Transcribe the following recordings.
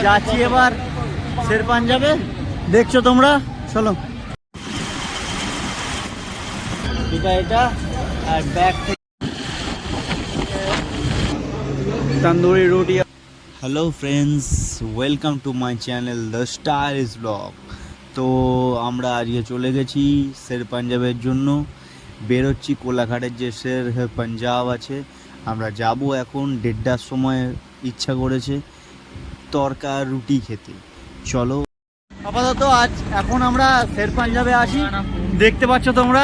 যাচ্ছি এবার শের পাঞ্জাবে, দেখছো তোমরা, চলো। এটা আর ব্যাগ থেকে তন্দুরি রুটি। Hello friends, welcome to my channel the star is blog. তো আমরা আজকে চলে গেছি শের পাঞ্জাবের জন্য, বেরোচ্ছি। কোলাঘাটের যে শের পাঞ্জাব আছে, আমরা যাব এখন 1:30টার সময়। ইচ্ছা করেছে তরকা রুটি খেতে, চলো। আপাতত এখন আমরা শের পাঞ্জাবে আছি, দেখতে পাচ্ছ তোমরা।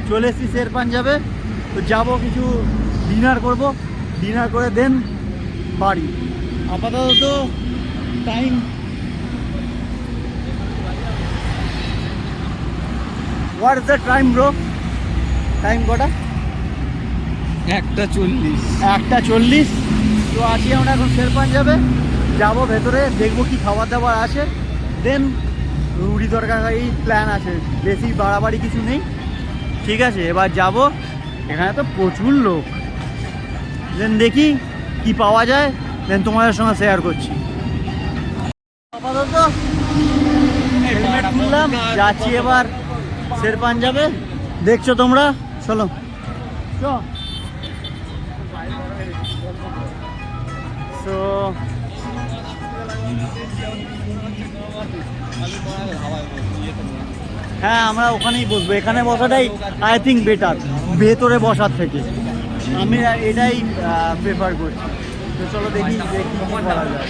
চলে এসেছি শের পাঞ্জাবে, তো যাবো কিছু ডিনার করব, ডিনার করে দেন বাড়ি। আপাতত time what is the time bro? Time কটা? 1:40। তো আছি আমরা এখন শের পাঞ্জাবে, যাবো ভেতরে, দেখবো কি খাবার দাবার আছে, দেন রুটি তরকারি প্ল্যান আছে, বেশি বাড়াবাড়ি কিছু নেই, ঠিক আছে। এবার যাব, এখানে তো প্রচুর লোক, দেন দেখি কি পাওয়া যায়, দেন তোমাদের সঙ্গে শেয়ার করছি। আপাতত হেলমেট খুললাম, যাচ্ছি এবার শের পাঞ্জাবে, দেখছো তোমরা, চলো। সো হ্যাঁ, আমরা ওখানেই বসবো, এখানে বসাটাই আই থিঙ্ক বেটার, ভেতরে বসার থেকে আমি এটাই প্রেফার করছি। তো চলো দেখি কি করা যায়।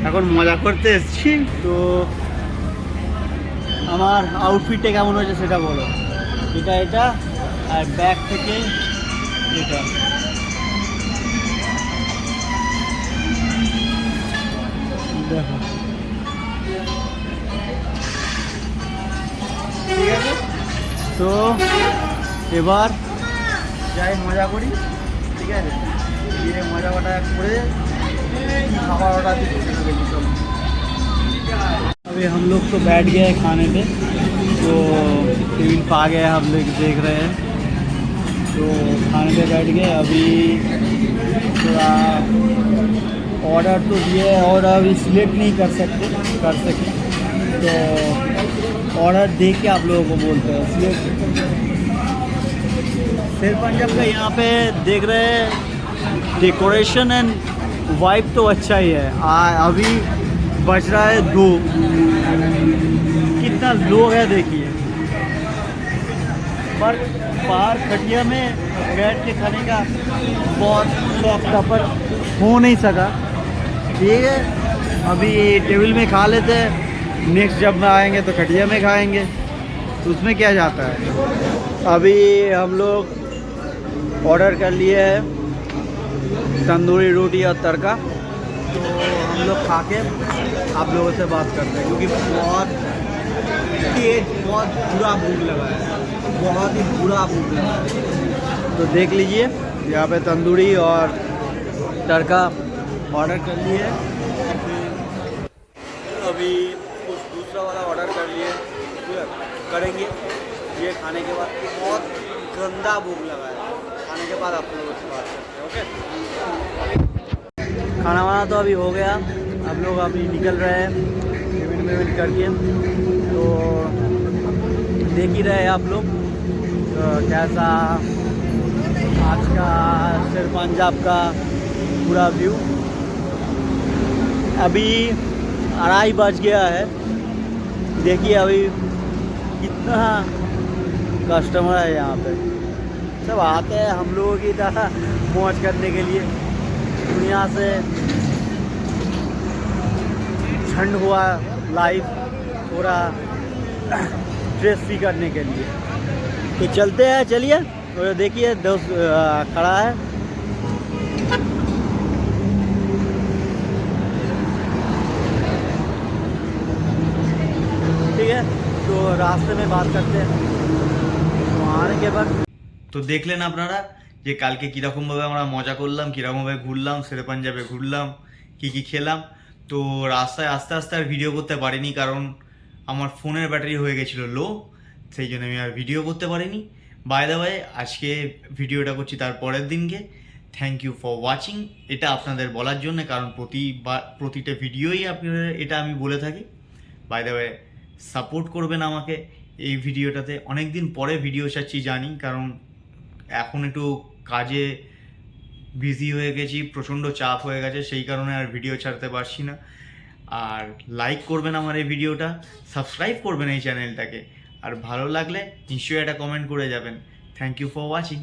এখন মজা করতে এসছি, তো আমার আউটফিটটা কেমন হয়েছে সেটা বলো। এটা আর ব্যাগ থেকে এটা, দেখো, ঠিক আছে। তো এবার যাই মজা করি, ঠিক আছে, গিয়ে মজা কটা করে खाना ऑर्डर चलो। अभी हम लोग तो बैठ गए हैं खाने पे, तो टिफिन पा गए, हम लोग देख रहे हैं, तो खाने पे बैठ गए। अभी थोड़ा ऑर्डर तो दिए और अभी सिलेक्ट नहीं कर सके, तो ऑर्डर दे के आप लोगों को बोलते हैं सिलेक्ट। শের পাঞ্জাব का यहाँ पे देख रहे हैं, डेकोरेशन एंड वाइब तो अच्छा ही है। अभी बज रहा है 2, कितना लोग है देखिए। पर बाहर खटिया में बैठ के खाने का बहुत शौक था, पर हो नहीं सका। ठीक है, अभी टेबल में खा लेते हैं, नेक्स्ट जब आएंगे तो खटिया में खाएंगे, तो उसमें क्या जाता है। अभी हम लोग ऑर्डर कर लिए है तंदूरी रोटी और तड़का, तो हम लोग खा के आप लोगों से बात करते हैं, क्योंकि बहुत तेज, बहुत बुरा भूख लगा है, बहुत ही बुरा भूख लगा है। तो देख लीजिए, यहाँ पे तंदूरी और तड़का ऑर्डर कर लिए। अभी कुछ दूसरा वाला ऑर्डर कर लिए, करेंगे ये खाने के बाद। बहुत गंदा भूख लगा है, खाने के बाद आप लोगों से बात करते हैं, ओके। खाना वाना तो अभी हो गया, हम लोग अभी निकल रहे हैं टिफिन करके। तो देख ही रहे हैं आप लोग, तो कैसा आज का শের পাঞ্জাব का पूरा व्यू। अभी 2:30 बज गया है, देखिए अभी कितना कस्टमर है यहाँ पे, सब आते हैं हम लोगों की तरह मौज करने के लिए। दुनिया से ठंड हुआ लाइफ, थोड़ा स्ट्रेस फ्री करने के लिए। तो चलते हैं, चलिए। तो देखिए दोस्त खड़ा है, ठीक है, तो रास्ते में बात करते हैं। तो आने के बाद তো দেখলেন আপনারা যে কালকে কীরকমভাবে আমরা মজা করলাম, কীরকমভাবে ঘুরলাম, শের পাঞ্জাবে ঘুরলাম, কী খেলাম। তো রাস্তায় আস্তে আস্তে আর ভিডিও করতে পারিনি, কারণ আমার ফোনের ব্যাটারি হয়ে গেছিলো লো, সেই জন্য আমি আর ভিডিও করতে পারিনি। বাই দ্য ওয়ে আজকে ভিডিওটা করছি তার পরের দিনকে। Thank you for watching. এটা আপনাদের বলার জন্য, কারণ প্রতিটা ভিডিওই আপনাদের এটা আমি বলে থাকি। বাই দ্য ওয়ে সাপোর্ট করবেন আমাকে এই ভিডিওটাতে। অনেক দিন পরে ভিডিও ছাড়ছি জানি, কারণ এখন একটু কাজে বিজি হয়ে গেছি, প্রচণ্ড চাপ হয়ে গেছে, সেই কারণে আর ভিডিও ছাড়তে পারছি না। আর লাইক করবেন আমার এই ভিডিওটা, সাবস্ক্রাইব করবেন এই চ্যানেলটাকে, আর ভালো লাগলে নিশ্চয়ই একটা কমেন্ট করে যাবেন। Thank you for watching.